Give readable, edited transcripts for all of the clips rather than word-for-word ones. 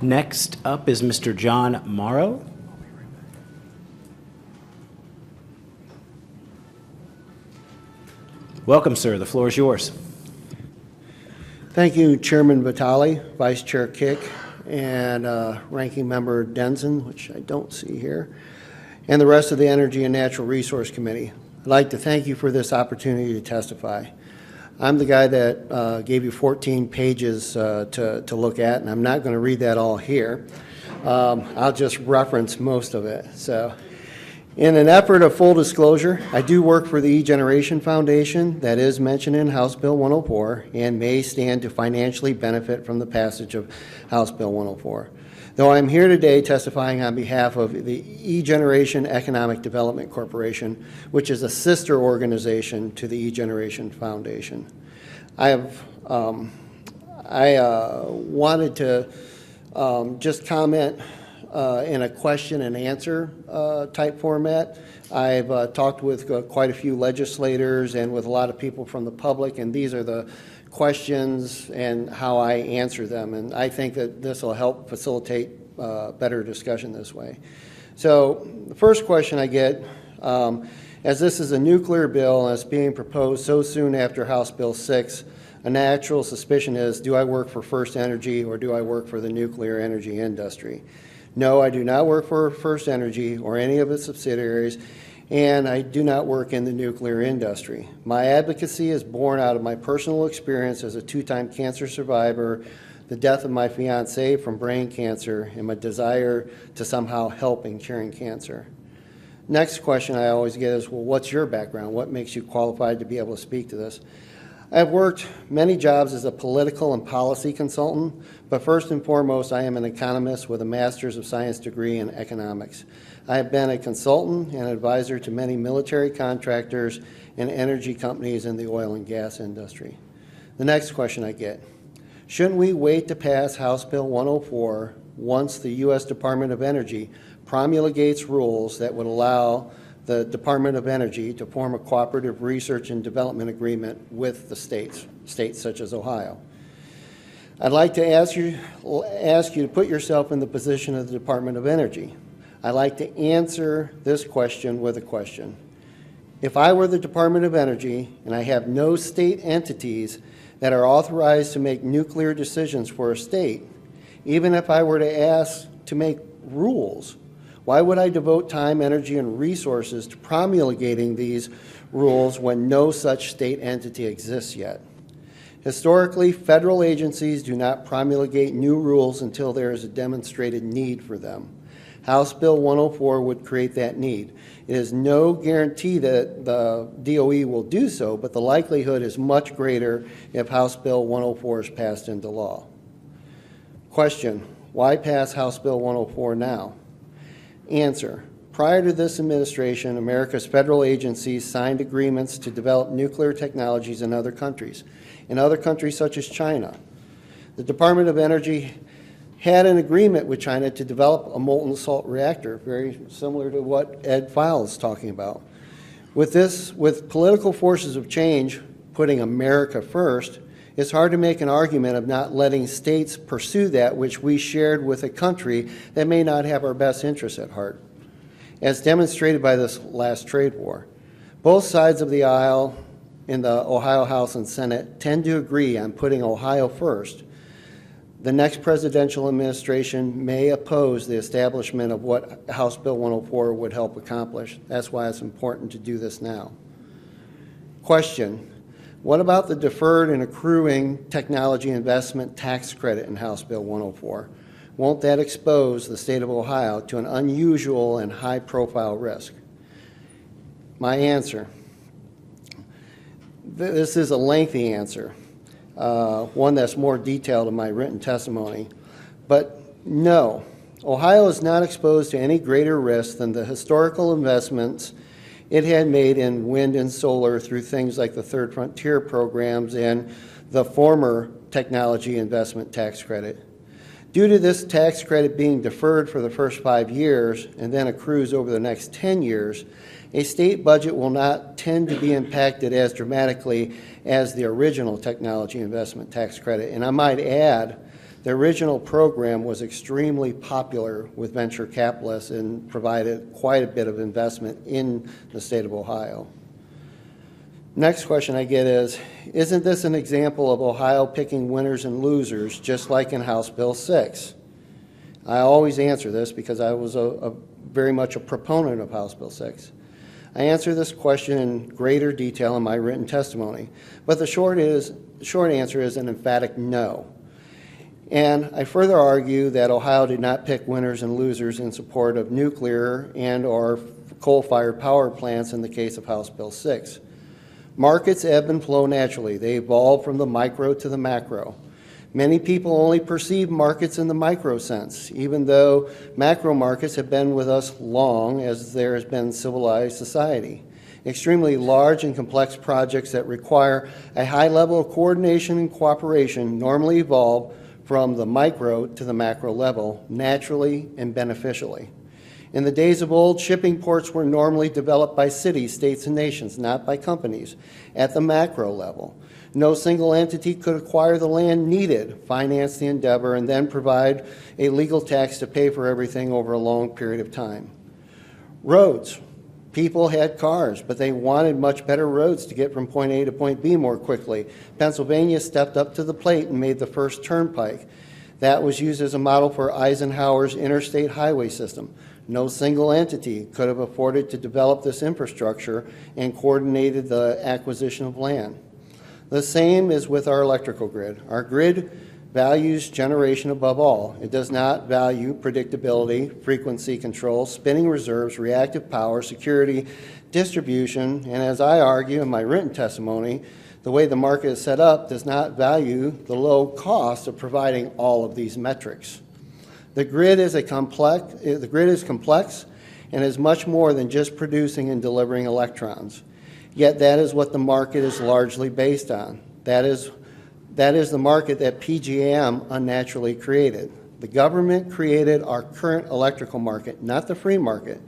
Next up is Mr. Jon Morrow. Welcome, sir. The floor is yours. Thank you, Chairman Vitale, Vice Chair Kick, and Ranking Member Denson, which I don't see here, and the rest of the Energy and Natural Resource Committee. I'd like to thank you for this opportunity to testify. I'm the guy that gave you 14 pages to look at, and I'm not going to read that all here. I'll just reference most of it. So, in an effort of full disclosure, I do work for the E-Generation Foundation that is mentioned in House Bill 104 and may stand to financially benefit from the passage of House Bill 104. Though I'm here today testifying on behalf of the E-Generation Economic Development Corporation, which is a sister organization to the E-Generation Foundation. I wanted to just comment in a question and answer type format. I've talked with quite a few legislators and with a lot of people from the public, and these are the questions and how I answer them. And I think that this will help facilitate better discussion this way. So the first question I get, as this is a nuclear bill and it's being proposed so soon after House Bill 6, a natural suspicion is, do I work for First Energy or do I work for the nuclear energy industry? No, I do not work for First Energy or any of its subsidiaries, and I do not work in the nuclear industry. My advocacy is born out of my personal experience as a two-time cancer survivor, the death of my fiancée from brain cancer, and my desire to somehow help in curing cancer. Next question I always get is, well, what's your background? What makes you qualified to be able to speak to this? I've worked many jobs as a political and policy consultant, but first and foremost, I am an economist with a Master's of Science degree in economics. I have been a consultant and advisor to many military contractors and energy companies in the oil and gas industry. The next question I get, shouldn't we wait to pass House Bill 104 once the U.S. Department of Energy promulgates rules that would allow the Department of Energy to form a cooperative research and development agreement with the states such as Ohio? I'd like to ask you to put yourself in the position of the Department of Energy. I'd like to answer this question with a question. If I were the Department of Energy and I have no state entities that are authorized to make nuclear decisions for a state, even if I were to ask to make rules, why would I devote time, energy, and resources to promulgating these rules when no such state entity exists yet? Historically, federal agencies do not promulgate new rules until there is a demonstrated need for them. House Bill 104 would create that need. It is no guarantee that the DOE will do so, but the likelihood is much greater if House Bill 104 is passed into law. Question, why pass House Bill 104 now? Answer, prior to this administration, America's federal agencies signed agreements to develop nuclear technologies in other countries such as China. The Department of Energy had an agreement with China to develop a molten salt reactor, very similar to what Ed File is talking about. With political forces of change putting America first, it's hard to make an argument of not letting states pursue that which we shared with a country that may not have our best interests at heart, as demonstrated by this last trade war. Both sides of the aisle in the Ohio House and Senate tend to agree on putting Ohio first. The next presidential administration may oppose the establishment of what House Bill 104 would help accomplish. That's why it's important to do this now. Question, what about the deferred and accruing technology investment tax credit in House Bill 104? Won't that expose the state of Ohio to an unusual and high-profile risk? My answer, this is a lengthy answer, one that's more detailed in my written testimony, but no, Ohio is not exposed to any greater risk than the historical investments it had made in wind and solar through things like the Third Frontier programs and the former technology investment tax credit. Due to this tax credit being deferred for the first 5 years and then accrues over the next 10 years, a state budget will not tend to be impacted as dramatically as the original technology investment tax credit. And I might add The original program was extremely popular with venture capitalists and provided quite a bit of investment in the state of Ohio. Next question I get is, isn't this an example of Ohio picking winners and losers, just like in House Bill 6? I always answer this because I was very much a proponent of House Bill 6. I answer this question in greater detail in my written testimony, but the short answer is an emphatic no. And I further argue that Ohio did not pick winners and losers in support of nuclear and or coal-fired power plants in the case of House Bill 6. Markets ebb and flow naturally. They evolve from the micro to the macro. Many people only perceive markets in the micro sense, even though macro markets have been with us long as there has been civilized society. Extremely large and complex projects that require a high level of coordination and cooperation normally evolve from the micro to the macro level, naturally and beneficially. In the days of old, shipping ports were normally developed by cities, states, and nations, not by companies, at the macro level. No single entity could acquire the land needed, finance the endeavor, and then provide a legal tax to pay for everything over a long period of time. Roads. People had cars, but they wanted much better roads to get from point A to point B more quickly. Pennsylvania stepped up to the plate and made the first turnpike. That was used as a model for Eisenhower's interstate highway system. No single entity could have afforded to develop this infrastructure and coordinated the acquisition of land. The same is with our electrical grid. Our grid values generation above all. It does not value predictability, frequency control, spinning reserves, reactive power, security, distribution, and as I argue in my written testimony, the way the market is set up does not value the low cost of providing all of these metrics. The grid is complex and is much more than just producing and delivering electrons. Yet that is what the market is largely based on. That is the market that PJM unnaturally created. The government created our current electrical market, not the free market.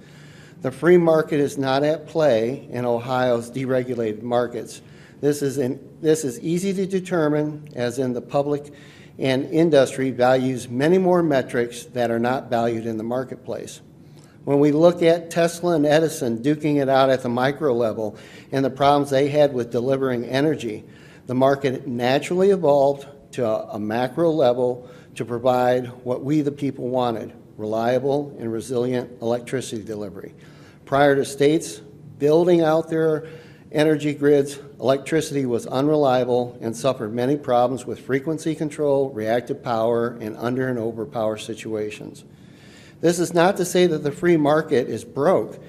The free market is not at play in Ohio's deregulated markets. This is easy to determine, as in the public and industry values many more metrics that are not valued in the marketplace. When we look at Tesla and Edison duking it out at the micro level and the problems they had with delivering energy, the market naturally evolved to a macro level to provide what we the people wanted, reliable and resilient electricity delivery. Prior to states building out their energy grids, electricity was unreliable and suffered many problems with frequency control, reactive power, and under and over power situations. This is not to say that the free market is broke,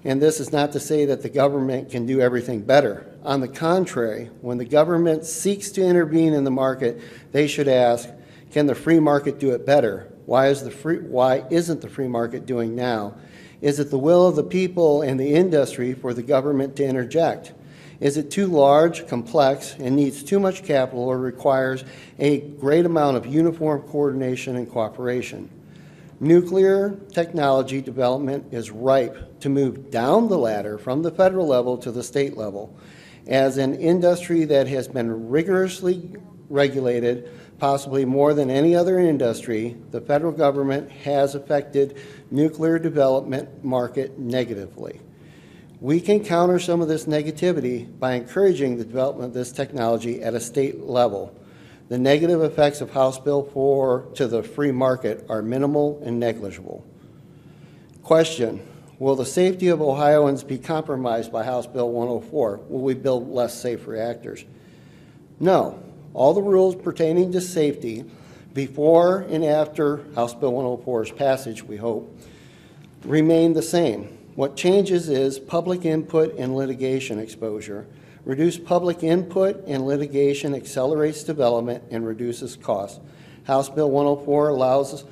and this is not to say that the government can do everything better. On the contrary, when the government seeks to intervene in the market, they should ask, can the free market do it better? Why isn't the free market doing now? Is it the will of the people and the industry for the government to interject? Is it too large, complex, and needs too much capital or requires a great amount of uniform coordination and cooperation? Nuclear technology development is ripe to move down the ladder from the federal level to the state level. As an industry that has been rigorously regulated, possibly more than any other industry, the federal government has affected nuclear development market negatively. We can counter some of this negativity by encouraging the development of this technology at a state level. The negative effects of House Bill 4 to the free market are minimal and negligible. Question, will the safety of Ohioans be compromised by House Bill 104? Will we build less safe reactors? No. All the rules pertaining to safety before and after House Bill 104's passage, we hope, remain the same. What changes is public input and litigation exposure. Reduced public input and litigation accelerates development and reduces costs. House Bill 104 allows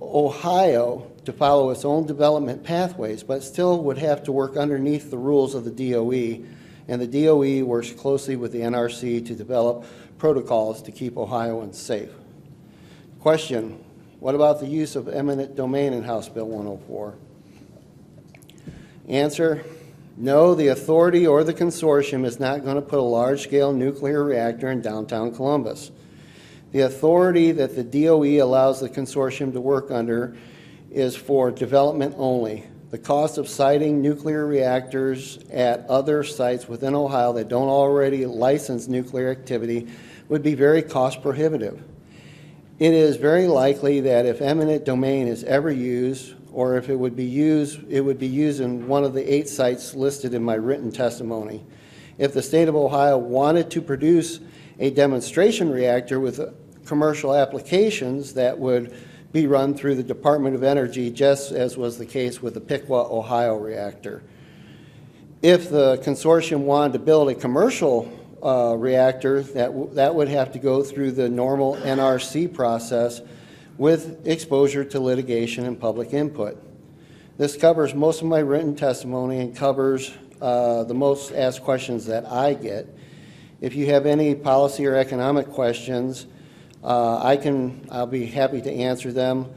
Ohio to follow its own development pathways, but still would have to work underneath the rules of the DOE, and the DOE works closely with the NRC to develop protocols to keep Ohioans safe. Question, what about the use of eminent domain in House Bill 104? Answer, no, the authority or the consortium is not going to put a large-scale nuclear reactor in downtown Columbus. The authority that the DOE allows the consortium to work under is for development only. The cost of siting nuclear reactors at other sites within Ohio that don't already license nuclear activity would be very cost prohibitive. It is very likely that if eminent domain is ever used, or if it would be used in one of the 8 sites listed in my written testimony. If the state of Ohio wanted to produce a demonstration reactor with commercial applications, that would be run through the Department of Energy, just as was the case with the Piqua, Ohio reactor. If the consortium wanted to build a commercial reactor, that would have to go through the normal NRC process with exposure to litigation and public input. This covers most of my written testimony and covers the most asked questions that I get. If you have any policy or economic questions, I'll be happy to answer them.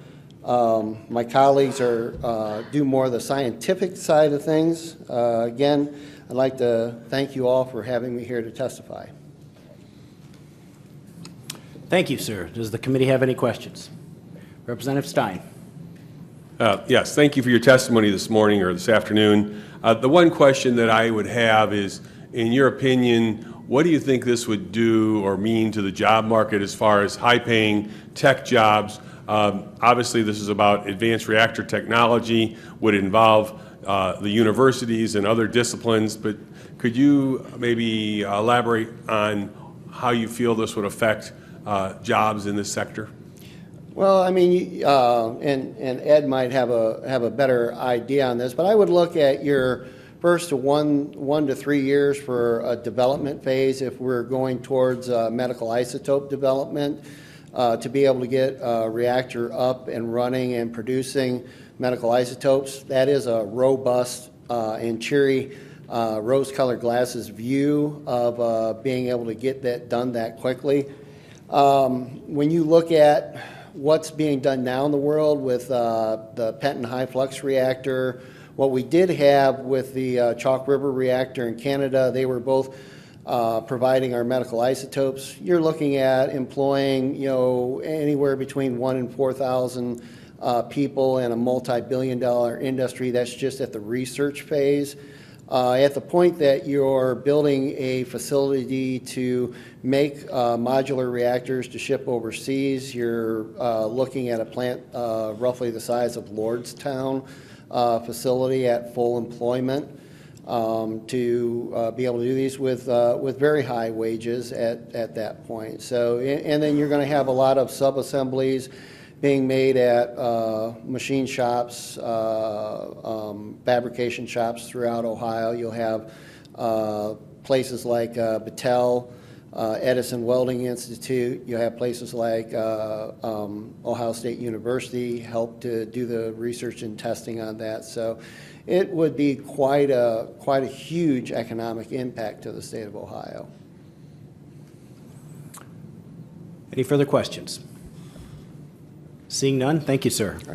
My colleagues do more of the scientific side of things. Again, I'd like to thank you all for having me here to testify. Thank you, sir. Does the committee have any questions? Representative Stein. Yes, thank you for your testimony this morning or this afternoon. The one question that I would have is, in your opinion, what do you think this would do or mean to the job market as far as high-paying tech jobs? Obviously, this is about advanced reactor technology, would involve the universities and other disciplines, but could you maybe elaborate on how you feel this would affect jobs in this sector? Well, I mean, and Ed might have a better idea on this, but I would look at your first 1 to 3 years for a development phase if we're going towards medical isotope development to be able to get a reactor up and running and producing medical isotopes. That is a robust and cheery rose-colored glasses view of being able to get that done that quickly. When you look at what's being done now in the world with the Penton high flux reactor, what we did have with the Chalk River reactor in Canada, they were both providing our medical isotopes. You're looking at employing, anywhere between 1,000 and 4,000 people in a multi-billion-dollar industry. That's just at the research phase. At the point that you're building a facility to make modular reactors to ship overseas, you're looking at a plant roughly the size of Lordstown facility at full employment to be able to do these with very high wages at that point. So, and then you're going to have a lot of sub-assemblies being made at machine shops, fabrication shops throughout Ohio. You'll have places like Battelle, Edison Welding Institute. You'll have places like Ohio State University help to do the research and testing on that. So it would be quite a huge economic impact to the state of Ohio. Any further questions? Seeing none, thank you, sir.